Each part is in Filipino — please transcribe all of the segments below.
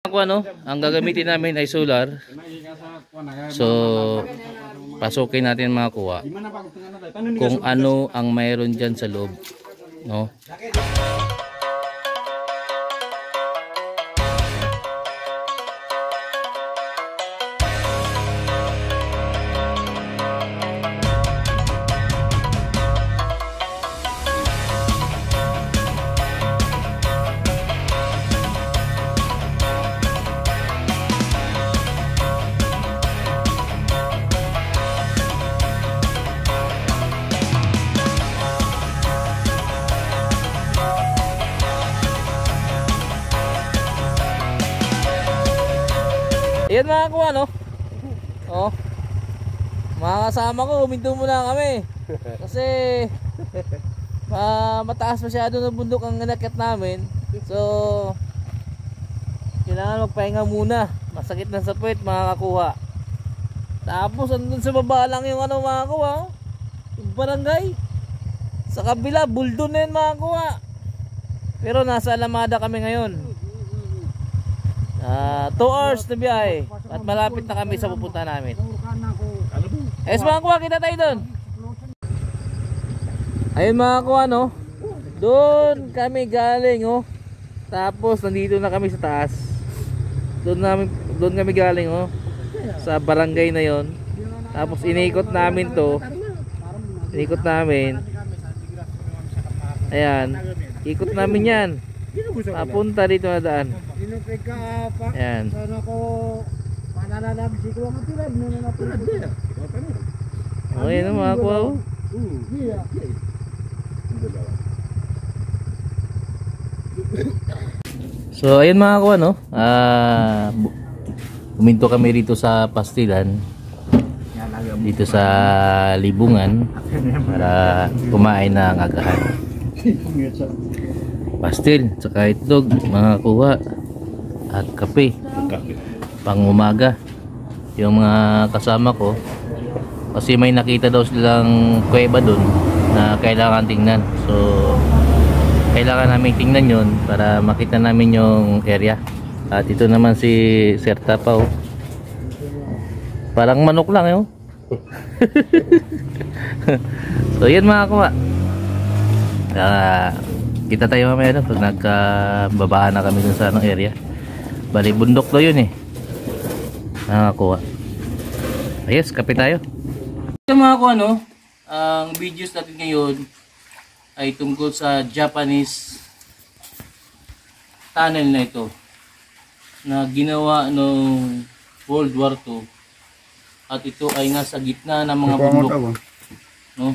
Ako ang gagamitin namin ay solar. So pasukin natin mga kuha kung ano ang mayroon diyan sa loob, no? Ayan mga kuha, no? Oh. Mga kasama ko, huminto muna kami. Kasi mataas masyado ng bundok ang inakyat namin. So kailangan magpahinga muna. Masakit na sa puwet mga kakuha. Tapos andun sa baba lang yung mga kuha, yung barangay. Sa kabila, buldon na yun mga kuha. Pero nasa Alamada kami ngayon. 2 hours na biyahe at malapit na kami sa pupunta namin. Mga kuha, kita tayo doon. Ayun mga kuha, no? Doon kami galing, oh. Tapos nandito na kami sa taas. Doon kami galing, oh. Sa barangay na yon. Tapos inikot namin to. Inikot namin. Ayan. Ikot namin yan. Papunta dito na daan. Ayan. Okay na mga kuha. So ayun mga kuha, no? Huminto kami dito sa Pastilan, dito sa Libungan, para kumain ng agahan. Pastil, tsaka itlog mga kuha, at kape pang umaga. Yung mga kasama ko, kasi may nakita daw silang kuweba dun na kailangan tingnan. So kailangan namin tingnan yun para makita namin yung area. At ito naman si Sir Tapaw, parang manok lang yun. So yan mga kuha, kita tayo mamaya pag nagkababaan na kami dun sa anong area. Bali bundok daw yun, nakakuha. Ayos, kape tayo. Ito mga kuha, no? Ang videos natin ngayon ay tungkol sa Japanese tunnel na ito, na ginawa noong World War II, at ito ay nasa gitna ng mga bundok, no?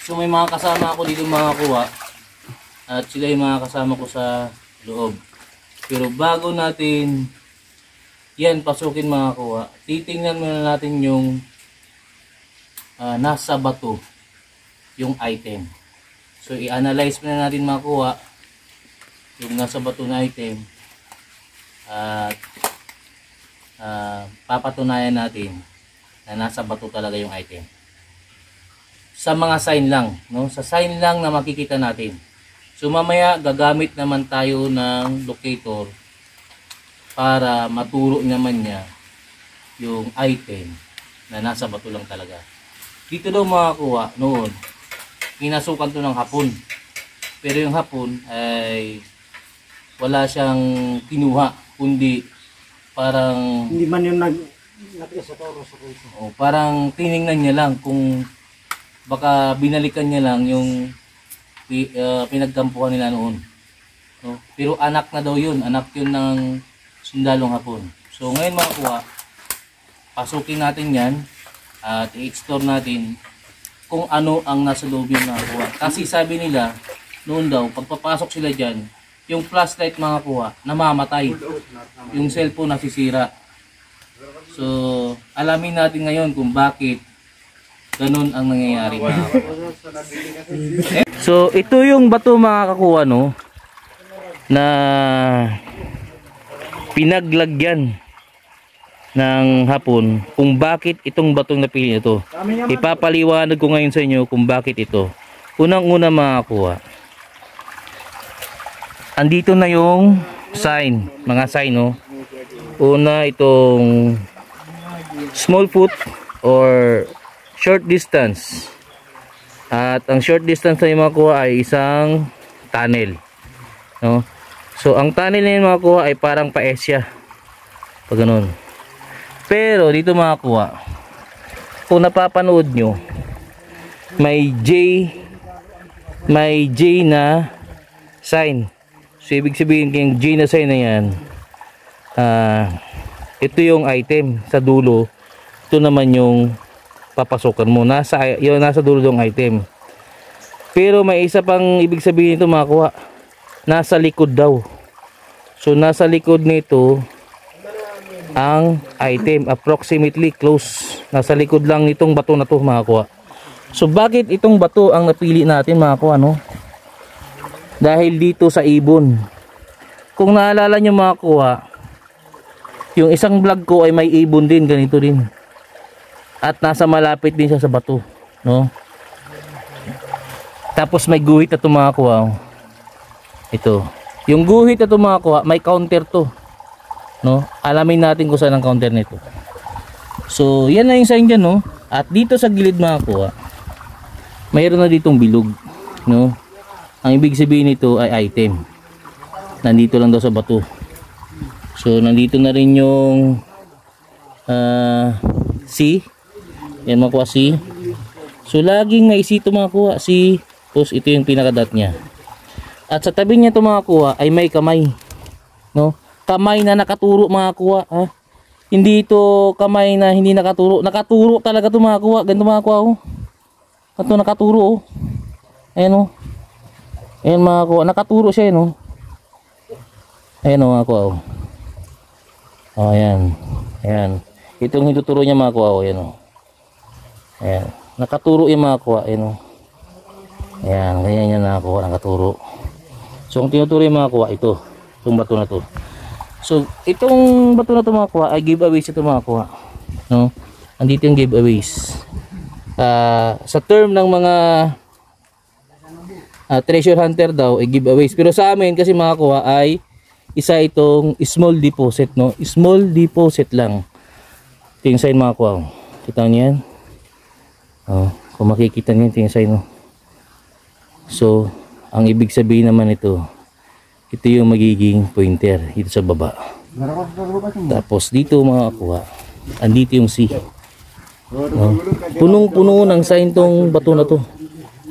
So may mga kasama ako dito mga kuha, at sila yung mga kasama ko sa loob. Pero bago natin yan pasukin mga kuha, titingnan muna natin yung nasa bato, yung item. So i-analyze muna natin mga kuha yung nasa bato na item, at papatunayan natin na nasa bato talaga yung item. Sa mga sign lang, no? Sa sign lang na makikita natin. So mamaya gagamit naman tayo ng locator para maturo naman niya yung item na nasa bato lang talaga. Dito daw mga kuha, noon pinasukan to ng Hapon. Pero yung Hapon ay wala siyang kinuha, kundi parang hindi man yung nag-isa toro sa kulto. Oh, parang tiningnan niya lang kung baka binalikan niya lang yung pinagkampuhan nila noon, no? Pero anak na daw yun, anak yun ng sundalong Hapon. So ngayon mga kuha, pasukin natin yan at i-explore natin kung ano ang nasa loob yung mga kuha. Kasi sabi nila noon daw, pagpapasok sila dyan, yung flashlight mga kuha namamatay, yung cellphone nasisira. So alamin natin ngayon kung bakit ganun ang nangyayari mga kakuha. So ito yung bato mga kakuha, no, na pinaglagyan ng Hapon kung bakit itong batong napili ito. Ipapaliwanag ko ngayon sa inyo kung bakit ito. Unang-una mga kakuha, andito na yung sign, mga sign, no? Una, itong small foot or short distance. At ang short distance na yung makuha ay isang tunnel, no? So ang tunnel na yung makuha ay parang paesya, pag ganun. Pero dito makuha, kung napapanood nyo, may J na sign. So ibig sabihin yung J na sign na yan, ito yung item sa dulo. Ito naman yung papasokan mo. Nasa dulo yung item. Pero may isa pang ibig sabihin nito makuha. Nasa likod daw. So nasa likod nito ang item, approximately close. Nasa likod lang nitong bato na to makuha. So bakit itong bato ang napili natin makuha, no? Dahil dito sa ibon. Kung naalala nyo makuha, yung isang vlog ko ay may ibon din, ganito din. At nasa malapit din siya sa bato, no? Tapos may guhit na tumakuha. Ito. Yung guhit na tumakuha, may counter to, no? Alamin natin kung saan ang counter nito. So, yan na yung sign dyan, no? At dito sa gilid makuha, mayroon na ditong bilog, no? Ang ibig sabihin nito ay item. Nandito lang daw sa bato. So, nandito na rin yung C. Yan makuha C. So, laging may C ito makuha C. Tapos, ito yung pinaka-dot niya. At sa tabi niya ito makuha ay may kamay, no? Kamay na nakaturo makuha, ha? Hindi ito kamay na hindi nakaturo. Nakaturo talaga ito makuha. Ganito makuha, oh. Ito nakaturo, oh. Ayan, oh. Ayan makuha. Nakaturo siya, no? Ayan, oh, makuha, oh. Oh, ayan. Ayan. Itong hituturo niya makuha, oh. Ayan, oh. Ayan. Nakaturo yung makuha, ayan, oh. Ayan. Ganyan yan nakuha. Nakaturo. So, ang tinuturo yung makuha, ito. Itong bato na to. So, itong bato na ito makuha ay giveaways ito makuha, no? Andito yung giveaways. Sa term ng mga treasure hunter daw ay giveaways, pero sa amin kasi makakuha ay isa itong small deposit, no? Small deposit lang. Ito yung sign makakuha. Kita niyo yan? Oh, kung makikita niyo ito yung sign, no? So ang ibig sabihin naman ito yung magiging pointer dito sa baba. Tapos dito makakuha, andito yung C. Oh, punong-puno ng sign tong bato na to.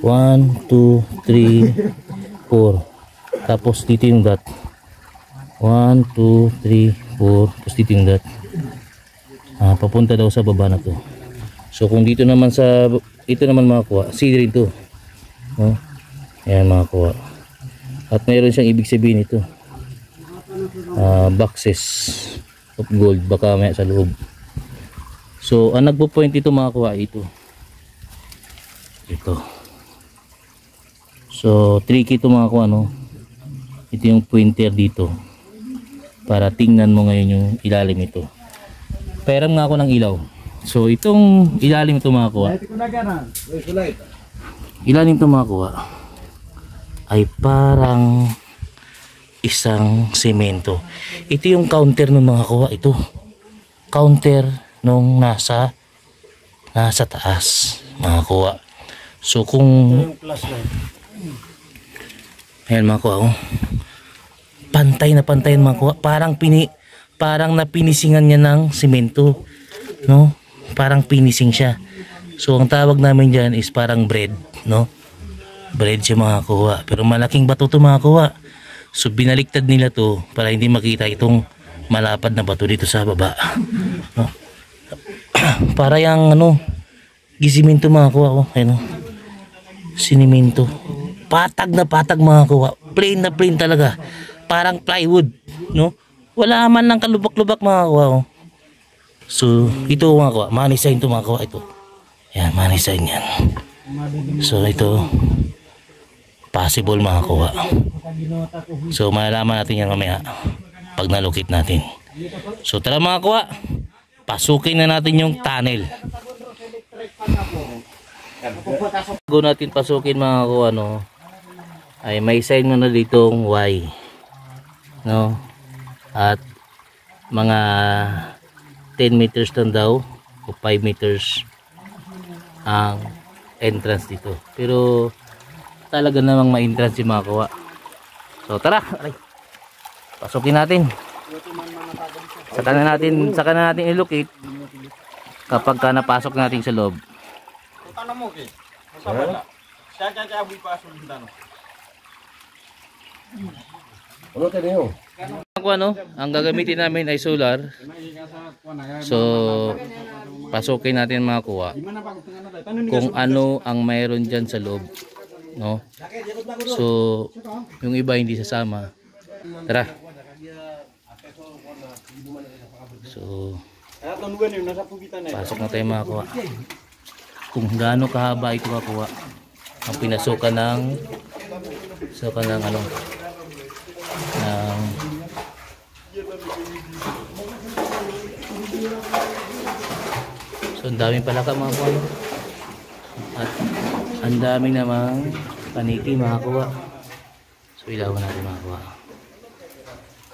1, 2, 3, 4. Tapos dito yung dot. 1, 2, 3, 4. Tapos dito yung dot. Papunta daw sa baba na to. So kung dito naman sa ito naman makakuha, C rin to. Oh, ayan makakuha. At mayroon siyang ibig sabihin ito. Boxes of gold, baka may sa loob. So, ang nagpo-point ito makakuha ito. Ito. So, tricky ito makakuha, no? Ito yung pointer dito. Para tingnan mo ngayon yung ilalim ito. Pairam nga ako ng ilaw. So, itong ilalim ito makakuha. Ilalim ito makakuha ay parang isang semento. Ito yung counter ng mga kuha. Ito. Counter nung nasa taas mga kuha. So kung ayan mga kuha, oh. Pantay na pantay mga kuha. Parang napinisingan niya ng semento, no? Parang finishing siya. So ang tawag namin diyan is parang bread, no? Bread siya mga kuha. Pero malaking bato to mga kuha. So binaliktad nila to para hindi makita itong malapad na bato dito sa baba, no? Para yung gisiminto mga kuha, oh. Ayun, oh. Siniminto. Patag na patag mga kuha. Plain na plain talaga. Parang plywood, no? Wala man ng kalubak-lubak mga kuha, oh. So ito mga kuha, money sign to mga kuha ito. Yan, money sign yan. So ito possible mga kuha. So malalaman natin yan mamaya pag nalukit natin. So tara mga kuha, pasukin na natin yung tunnel. Bago natin pasukin mga kuha, no, ay may sign na ditong Y, no? At mga 10 meters lang daw o 5 meters ang entrance dito. Pero talaga namang ma-entrance yung mga kuha. So tara, aray. Pasukin natin. Saka na natin i-locate kapag ka napasok natin sa loob. Tanong mo kay. Masabala. Siya kaya pa sulong tanong. Ano tayo? Ano, ang gagamitin namin ay solar. So pasukin natin mga kuha kung ano ang mayroon dyan sa loob, no? So yung iba hindi sasama. Tara. So pasok na tayo mga kuha. Kung gaano kahaba ito mga kuha ang pinasukan ng ano ng so ang daming palaka mga kuha, at ang daming namang paniki mga kuha. So ilawan natin mga kuha.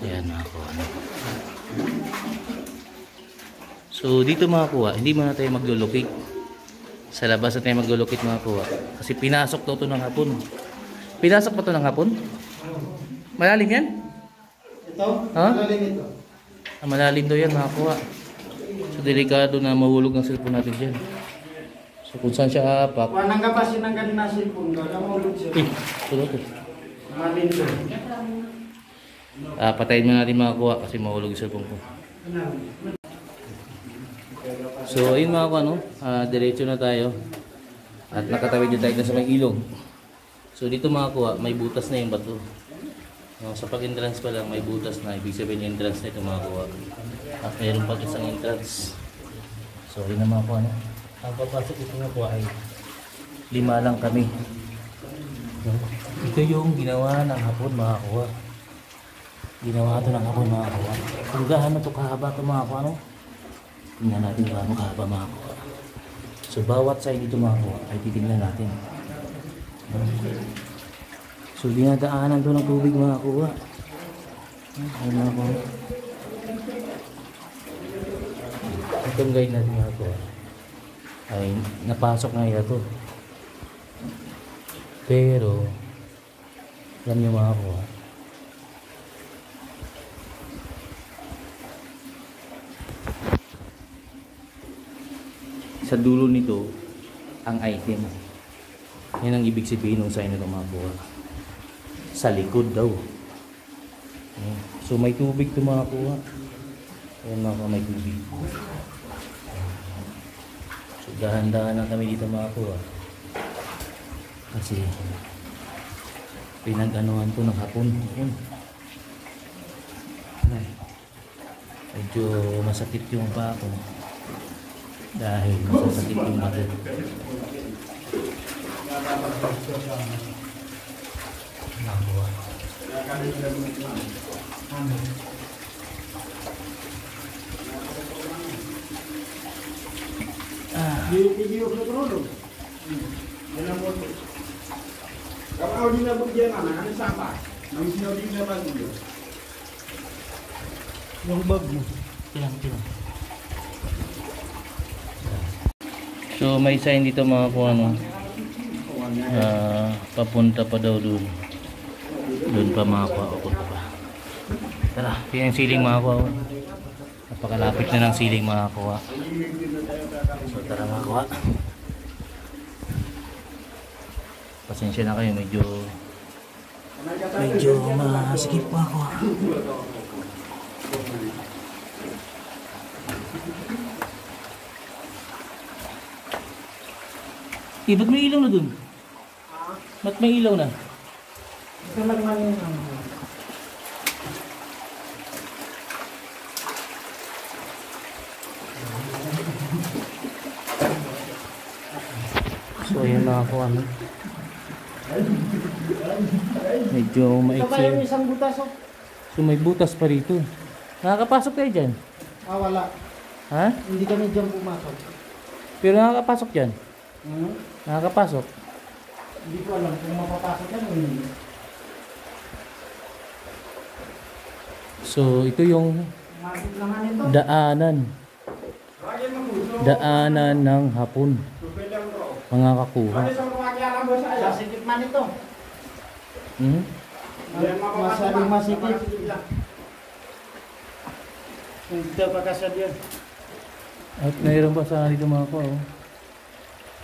Ayan mga kuha. So dito mga kuha, hindi muna tayo maglulukit. Sa labas na tayo maglulukit mga kuha. Kasi pinasok daw ito ng hapon. Pinasok pa ito ng hapon? Malalim yan? Ito? Ha? Malalim ito. Malalim daw yan mga kuha. So delikado na mahulog ang cellphone natin dyan. So kung saan siya apak. Wanang kapasin ng ganun na cellphone ko. Namulog siya. Tulog ito. Malin ko. Patayin mo natin mga kuha kasi mahulog yung cellphone ko. So ayun mga kuha, no? Diretso na tayo. At nakatawid yung tayo na sa may ilog. So dito mga kuha, may butas na yung bato. No, sa pag-entrance pa lang may butas na, ibig sabihin yung entrance na ito mga kuha. At mayroon pa isang entrance. So yun na mga kuha, no? Ang papasok ito mga kuha ay 5 lang kami. No? Ito yung ginawa ng hapon mga kuha. Ginawa ito ng hapon mga kuha. Kung gaano ito kahaba ito mga kuha, no? Tingnan natin gaano kahaba mga kuha. So bawat side dito mga kuha ay titignan natin. So dinadaanan to ng tubig mga kuha. Ay mga kuha. Itong guide natin mga kuha ay napasok na ito. Pero alam nyo mga kuha, sa dulo nito ang item. Yan ang ibig sabihin ng sign na mga kuha. Sa likod daw. So may tubig ito mga kuha. Ayan mga kuha, may tubig. So dahan-dahan lang kami dito mga kuha. Kasi pinag-anuhan to ng hapon. Ayan. Ay, medyo masakit yung paa ko. Dahil masasakit yung mata. Nakuha. Video ko tulog. Yan mo. Kapag di na bugyan na, ano sapa? Nang sinabing naman mo. Yung bag mo. Tilang. So may sign dito mga kuha, no? Papunta pa daw doon. Doon pa mga kuha, papunta pa. Tara, yan yung ceiling mga kuha. Napakalapit na ng ceiling mga kuha. So tara mga kuha. Pasensya na kayo, medyo masikip mga kuha. Ba't may ilaw na dun? Ba't may ilaw na? Ito lang man yun. So ayan na ako ano. Medyo Ito ba yung maiksi. isang butas oh? So may butas pa rito. Nakakapasok kayo dyan? Wala. Ha? Hindi kami dyan pumasok. Pero nakakapasok dyan? Hmm? Nakakapasok? Hindi ko alam kung mapapasok yan o hindi. So ito yung daanan. Daanan ng hapon. Mga kakuha. Sasikip man ito. Hmm? Masyadong masikip. Hindi pa kasadyan. At mayroon pa sana dito mga kuha. Oh.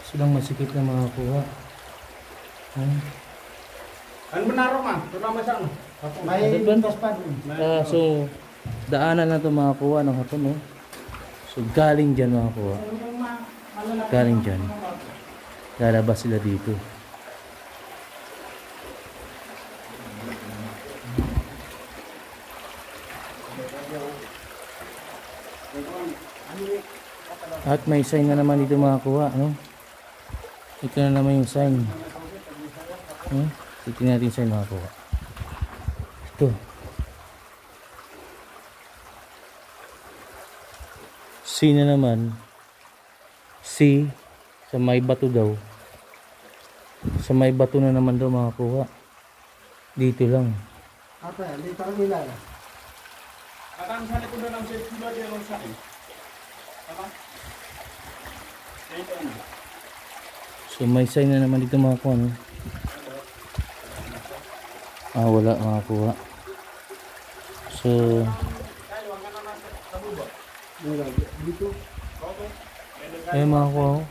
Silang masikip na mga kuha. Hmm? Ano manaro man? Tulama sa ano? May butas pa dun. So daanan na ito mga kuha ng hapon. Oh. So galing dyan mga kuha. Galing dyan. Lalabas sila dito. At may sign na naman dito mga kuha, no? Ito na naman yung sign. Titingnan natin yung sign mga kuha. Ito. C na naman. C sa may bato daw. Sa may bato na naman daw mga kuha. Dito lang. Apa, dito ang ilala. Kadang sa likod ng sila dia ng sain. Apa? Ito ano? So may sign na naman dito mga kuha, no? Wala mga kuha. So Dito. ayun mga kuha, oh.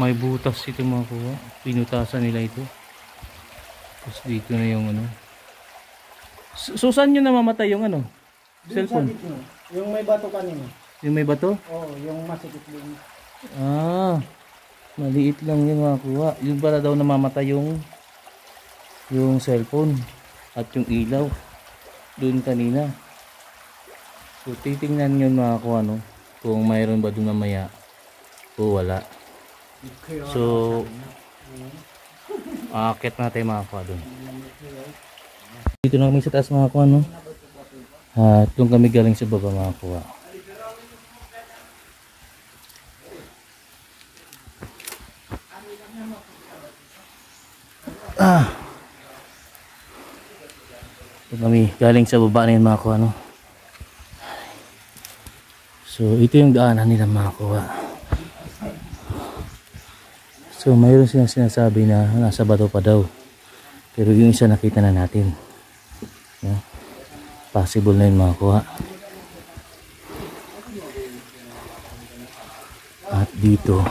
May butas ito mga kuha. Pinutasan nila ito. Tapos dito na yung ano. So saan nyo namamatay yung ano? Cellphone? Yung may bato kanina. Yung may bato? Oo, yung masikip din. Maliit lang yung mga kuha. Yung para daw namamatay yung cellphone at yung ilaw doon kanina. So titingnan yun mga kuha, no? Kung mayroon ba doon mamaya o wala. So aakit natin mga kuha doon. Dito na kami sa taas mga kuha, no? At doon kami galing sa baba mga kuha. Doon kami galing sa baba na yun mga kuha, no? So ito yung daanan nila mga kuha. So mayroon silang sinasabi na nasa bato pa daw. Pero yung isa nakita na natin. Yeah. Possible na yun mga kuha. At dito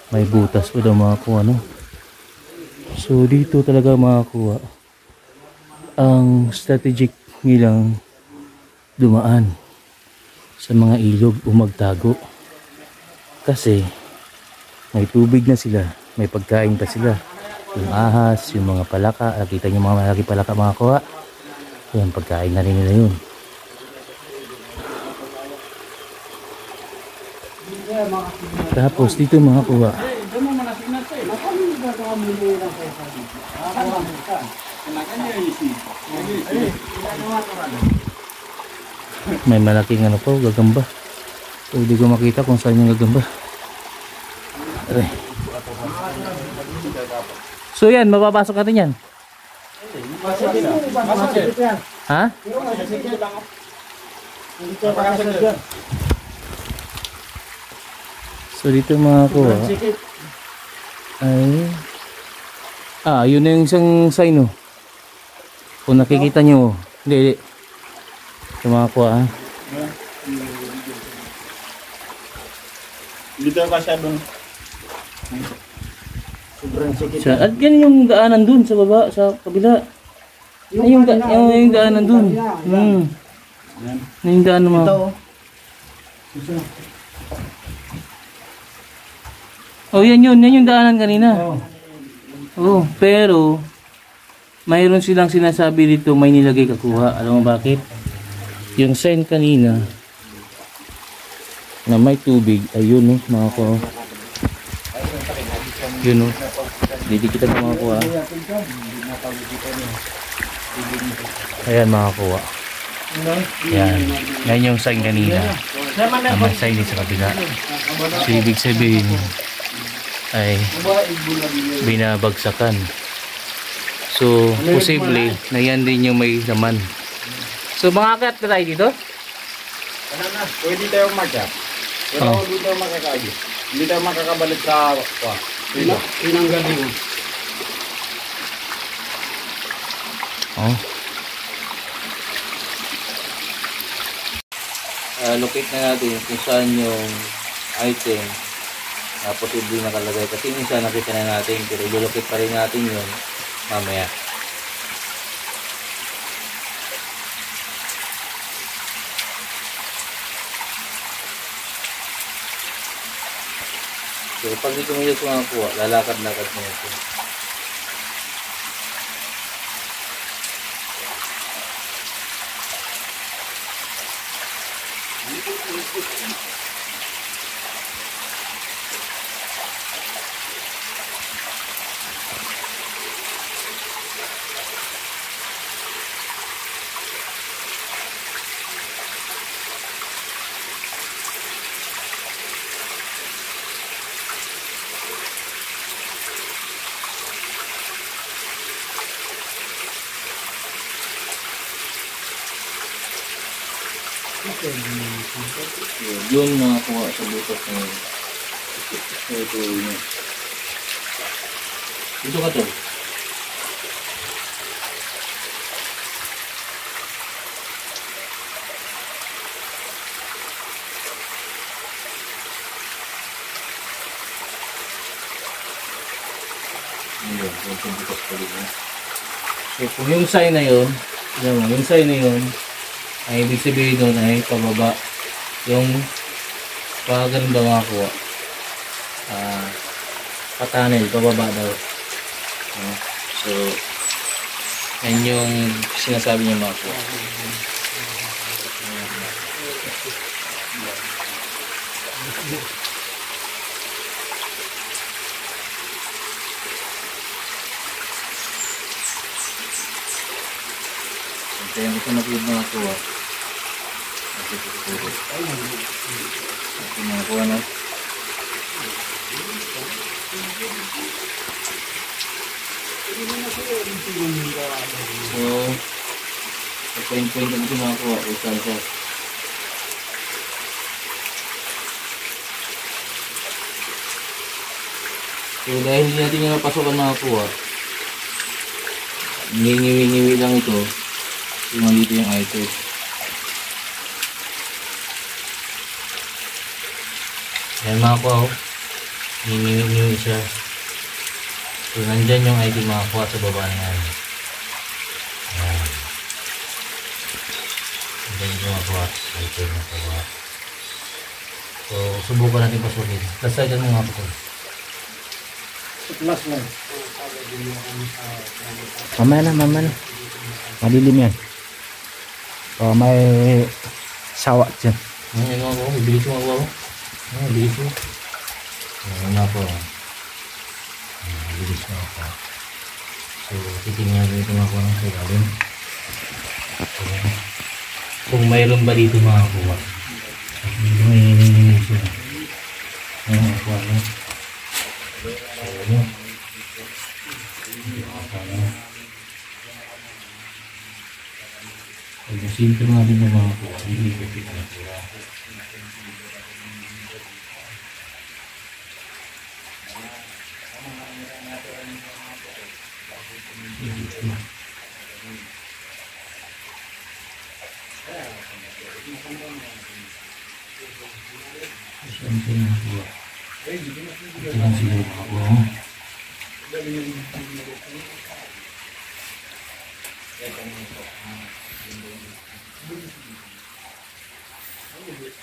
may butas pa daw mga kuha, no? So dito talaga mga kuha ang strategic nilang dumaan sa mga ilog o magtago. Kasi may tubig na sila, may pagkain pa sila. Yung ahas, yung mga palaka, nakita nyo mga malaki palaka mga kuha. Yan, pagkain na rin nila yun. Tapos dito mga kuha, may malaking ano po, gagamba. So hindi ko makita kung saan yung gagamba. Aray. So yan, mapapasok natin yan. Ha? So dito mga kuha ay yun na yung isang sign, oh. Kung nakikita nyo, hindi ito mga kuha, Dito kasi doon. Sobrang sikip. at yan yung daanan dun sa baba, sa kabila. Ay, yung daanan dun. Yung daanan mga. Oh, yan yung daanan kanina. Oh, pero mayroon silang sinasabi dito may nilagay kakuha. Alam mo bakit? Yung sign kanina na may tubig, ayun, no, mga ko. Yun, no. Hindi kita mga kuha. Ayan mga kuha. Yan. Yan yung sign kanina. May sign din sa kabila. So ibig sabihin ay binabagsakan. So, posible na yan din yung may laman. So, makakayat na tayo dito? Ano na, pwede tayo magka. Pero Oh. hindi tayo makakagi. Hindi tayo makakabalik sa pila. Pinanggaling mo. Oh. Locate na natin kung saan yung item na posible nakalagay. Kasi minsan nakita na natin, pero i-locate pa rin natin yun mamaya. So, pag dito mo yung kumakuha, lalakad-lakad mo ito. Yun nakakuha sa butas na yun. Ito yun. Dito ka to. Yun, yung butas pa rin. So kung yung sign na yun, yung sign na yun, ay ibig sabihin doon ay pababa. Yung pag ganun daw makakuha, patanel, pababa daw. So, yan yung sinasabi niya makakuha. Kaya ito makakuha. Ito makakuha na. So, sa point-point na ito makakuha. Isa-isa. So, dahil hindi natin yung napasokan makakuha, ngingiwi-ngiwi lang ito. Yung dito yung item. Ayan makakuha ko. Ngingiwi siya. So, nandyan yung item makakuha sa baba na yan. Ayan. Nandyan yung makakuha sa item makakuha. So, subukan natin pasukin. Plus side mo mga pasukin. Plus lang. Mamaya na. Madilim yan. Oh, may sawa dyan. Ayan mga ako. Bibilis mo ako. Bibilis mo. Ayan na po. Bibilis mo ako. So, titingnan natin ito mga ako ng sigalim. Kung mayroon ba dito mga kuha. Dito may siya. Ayan mga kuha. Ayan. Ayusin ko nga din ng mga kuha. Hindi ko pinagawa. Saan ko na kuha? Ito lang siguro mga kuha.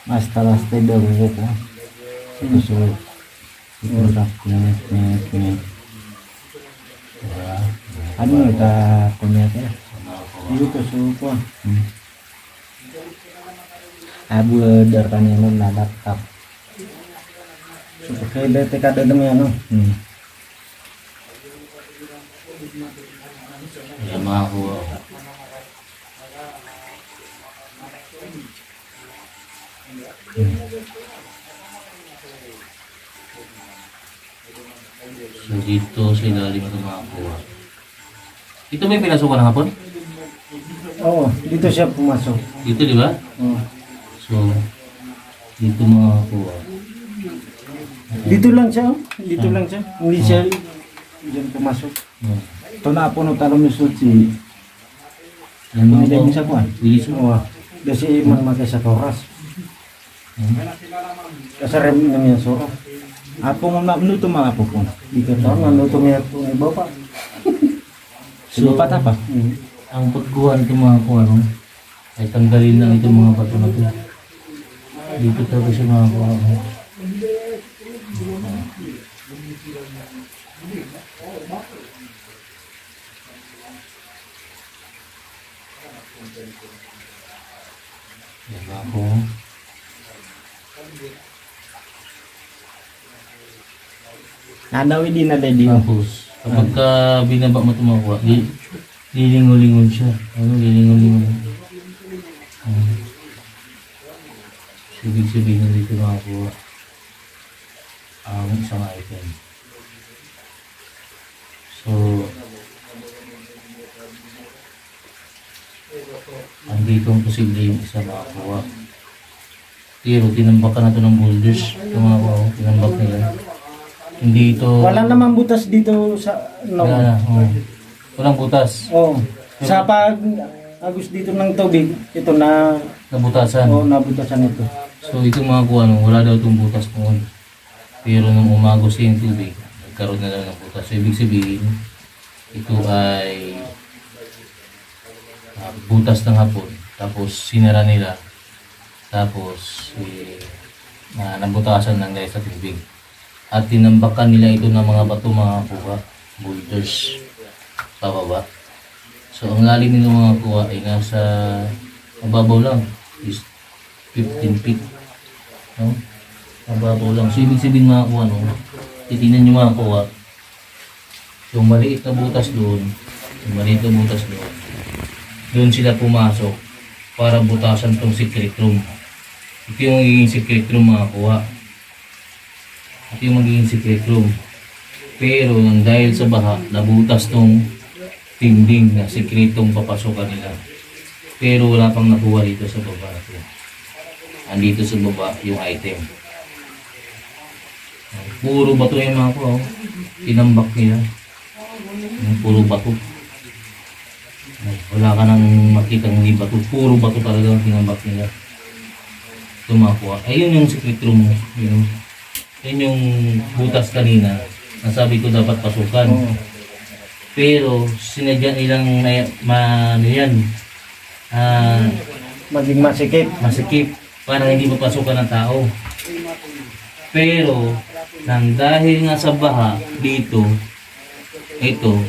Basta daw ko. So, ito kunyat. Ano ita kunyat ya? Dito suko. Abu darkan yang laptop. So, kaya dito kada demi ano. Ayan mga kuha. So dito sa ilalim ito makakuha. Ito ba yung pinasukan ng hapon? Oo, dito siya pumasok. Dito, di ba? Oo. So, dito mga kuha. Dito lang siya, oh. Dito lang siya. Hindi siya diyan pumasok. Ito na po no talong lusot si Yan mga Pinilay mo kuha. sa kuwan. Bilis mo. Oo. Kasi mamatay sa toras. Kasi rem namin yung soro. Apo mo na minuto mga apo ko. Di ka tao nga minuto niya po iba pa. So, pa pa. ang pagkuhan itong mga kuha, no? Ay tanggalin lang itong mga bato na ito. Dito talaga siya mga kuha. No? Yan mga kuha. Nanawi din na din. Tapos, kapag ka binaba mo itong mga kuha, lilingon-lingon siya. Ano, lilingon-lingon. Ibig sabihin dito mga kuha ang isang item. So, andito ang posible yung isa mga kuha. Pero tinambakan na ito ng boulders. Ito mga kuha, tinambak nila. Hindi ito... Wala namang butas dito sa no. Wala na, oh. Walang butas. Oh. Sa pag agos dito ng tubig, ito na Nabutasan. nabutasan ito. So itong mga kuha, no, wala daw itong butas noon. Pero nung umagos yung tubig, nagkaroon na lang ng butas. So ibig sabihin, ito ay butas ng hapon. Tapos sinara nila. Tapos nabutasan lang dahil sa tubig. At tinambakan nila ito ng mga bato, mga kuha, boulders, pababa. So ang lalim ng mga kuha ay nasa mababaw lang, is 15 feet. No? Mababaw lang. So ibig sabihin mga kuha, no? Titingnan nyo mga kuha, yung maliit na butas doon, doon sila pumasok para butasan tong secret room. Ito yung magiging secret room mga kuha. Ito yung magiging secret room. Pero nang dahil sa baha, nabutas tong dingding na sekretong papasokan nila. Pero wala pang nakuha dito sa baba. Andito sa baba yung item. Puro bato yung mga ko. Tinambak nila. Puro bato. Wala ka nang makita ng hindi bato. Puro bato talaga ang tinambak nila. Ito mga kuha. Ayun yung secret room. Yun yung butas kanina. Nasabi ko dapat pasukan. Pero sinadya nilang Maging masikip para hindi mapasukan ng tao. Pero nang dahil nga sa baha dito, ito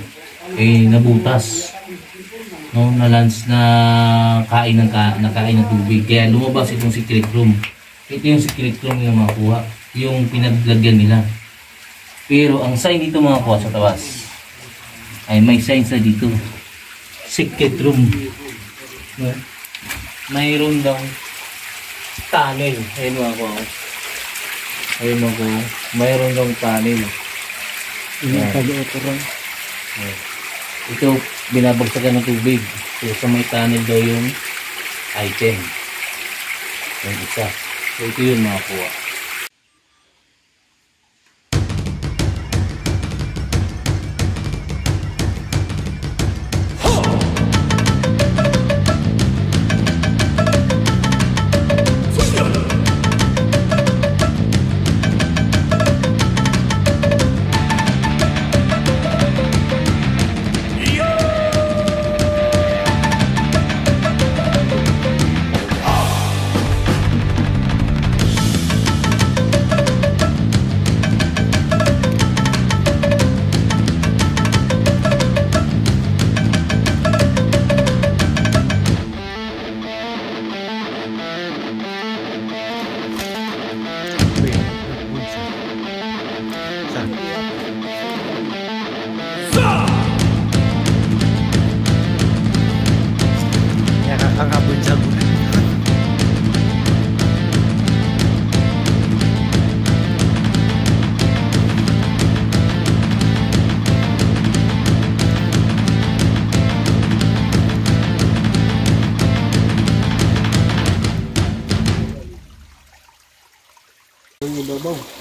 nabutas. No, na-lance na kain ng tubig. Kaya lumabas itong secret room. Ito yung secret room yung makuha, yung pinaglagyan nila. Pero ang sign dito mga kuha sa tawas ay may sign sa dito. Secret room. Mayroon daw tunnel. Ayun mga kuha. Ayun mga kuha. Mayroon daw tunnel. Ito binabagsagan ng tubig. So sa may tunnel daw yung item. Yung isa. So ito yun mga kuha.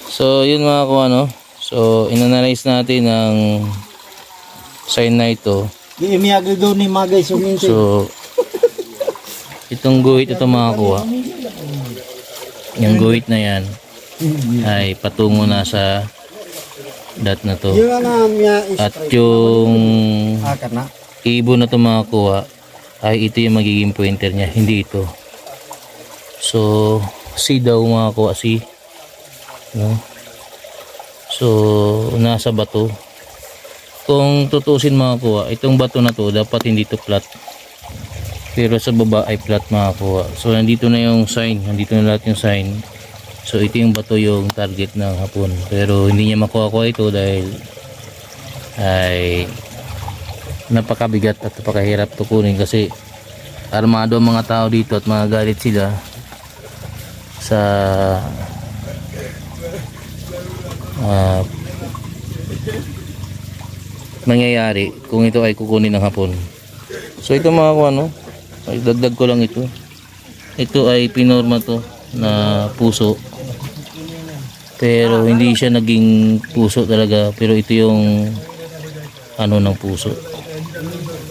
So yun mga kuha, no? So inanalyze natin ang sign na ito. Di imiyagi daw ni mga guys uminti. So itong guhit ito mga kuha, yung guhit na yan ay patungo na sa dot na to. At yung ibon na to mga kuha ay ito yung magiging pointer niya, hindi ito. So C daw mga kuha, C, no? So nasa bato. Kung tutusin mga kuha, itong bato na to dapat hindi to flat, pero sa baba ay flat mga kuha. So nandito na yung sign, nandito na lahat yung sign. So ito yung bato yung target ng hapon, pero hindi niya makuha ito dahil ay napakabigat at napakahirap to kunin kasi armado ang mga tao dito at mga galit sila sa mangyayari kung ito ay kukunin ng hapon. So ito mga kuha, no? Ay, dagdag ko lang ito. Ito ay pinorma to na puso, pero hindi siya naging puso talaga, pero ito yung ano ng puso.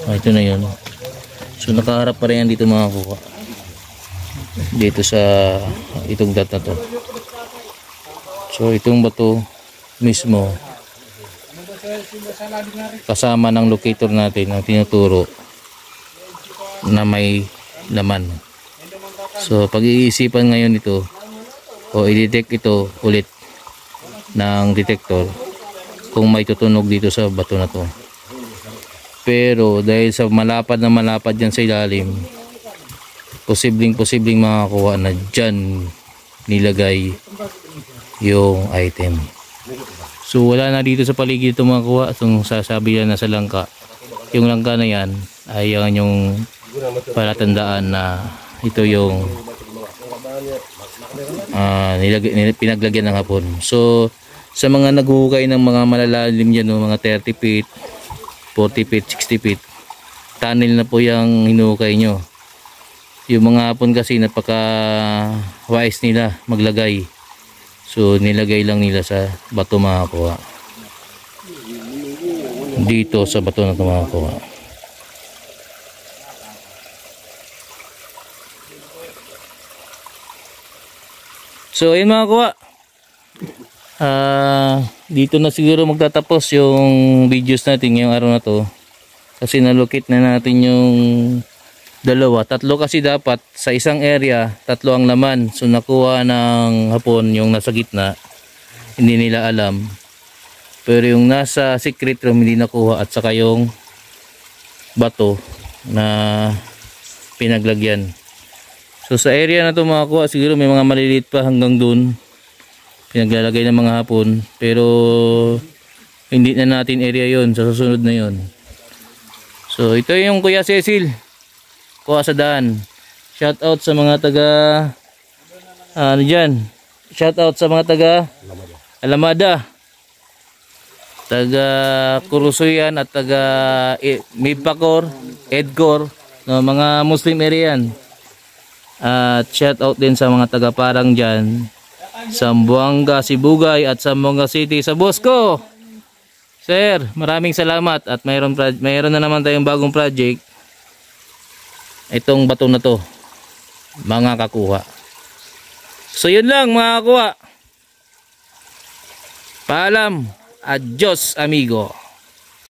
Ito na yun. So nakaharap pa rin yan dito mga kuha, dito sa itong dot na to. So itong bato mismo kasama ng locator natin ang tinuturo na may laman. So pag-iisipan ngayon ito o i-detect ito ulit ng detector kung may tutunog dito sa bato na to. Pero dahil sa malapad na malapad yan sa ilalim, posibleng makakuha na dyan nilagay yung item. So wala na dito sa paligid ito mga kuha. So sasabi yan na sa langka, yung langka na yan ay yung palatandaan na ito yung pinaglagyan ng hapon. So sa mga naghuhukay ng mga malalalim dyan, no, mga 30 feet, 40 feet, 60 feet, tunnel na po yung hinuhukay nyo. Yung mga hapon kasi napaka wise nila maglagay. So nilagay lang nila sa bato mga kuha, dito sa bato na ito mga kuha. So ayun mga kuha, dito na siguro magtatapos yung videos natin ngayong araw na to, kasi nalocate na natin yung dalawa, tatlo kasi dapat sa isang area, tatlo ang laman. So nakuha ng hapon yung nasa gitna, hindi nila alam, pero yung nasa secret room hindi nakuha, at saka yung bato na pinaglagyan. So sa area na to mga kuha, siguro may mga maliliit pa hanggang dun pinaglalagay ng mga hapon, pero hindi na natin area yon, sa susunod na yon. So ito yung Kuya Cecil, kuha sa daan. Shout out sa mga taga dyan. Shout out sa mga taga Alamada, taga Kurusuyan at taga Mipakor, Edcor, no, mga Muslim area yan. At shout out din sa mga taga Parang dyan, Zamboanga, Sibugay at Zamboanga City sa Bosco. Sir, maraming salamat, at mayroon na naman tayong bagong project. Itong bato na to mga kakuha. So yun lang mga kakuha. Paalam. Adios amigo.